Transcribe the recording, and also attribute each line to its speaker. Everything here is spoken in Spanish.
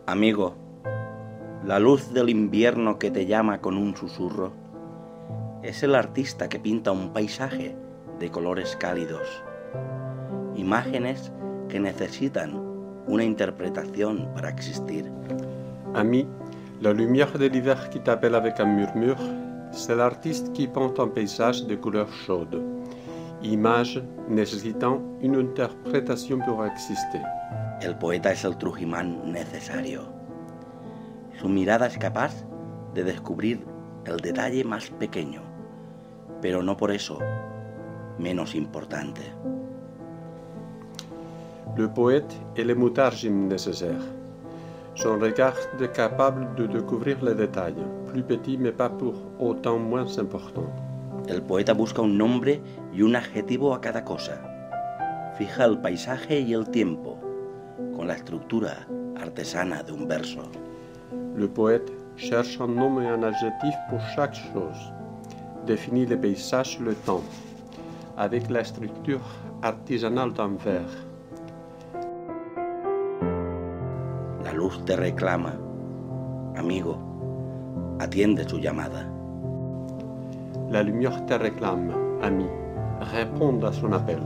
Speaker 1: Amigo, la luz del invierno que te llama con un susurro es el artista que pinta un paisaje de colores cálidos, imágenes que necesitan una interpretación para existir.
Speaker 2: Ami, la lumière de l'hiver qui t'appelle avec un murmure, c'est l'artiste qui peint un paysage de couleurs chaudes, images nécessitant une interprétation pour exister.
Speaker 1: El poeta es el Trujimán necesario. Su mirada es capaz de descubrir el detalle más pequeño, pero no por eso menos importante.
Speaker 2: Le poète est le mutargim nécessaire. Son regard est capable de découvrir les détails, plus petits mais pas pour autant moins importants.
Speaker 1: El poeta busca un nombre y un adjetivo a cada cosa. Fija el paisaje y el tiempo, con la estructura artesana de un verso.
Speaker 2: Le poète cherche un nom et un adjectif pour chaque chose, définit le paysage, le temps, avec la structure artisanale d'un verre.
Speaker 1: La luz te reclama. Amigo, atiende su llamada.
Speaker 2: La lumière te réclame, ami, réponds à son appel.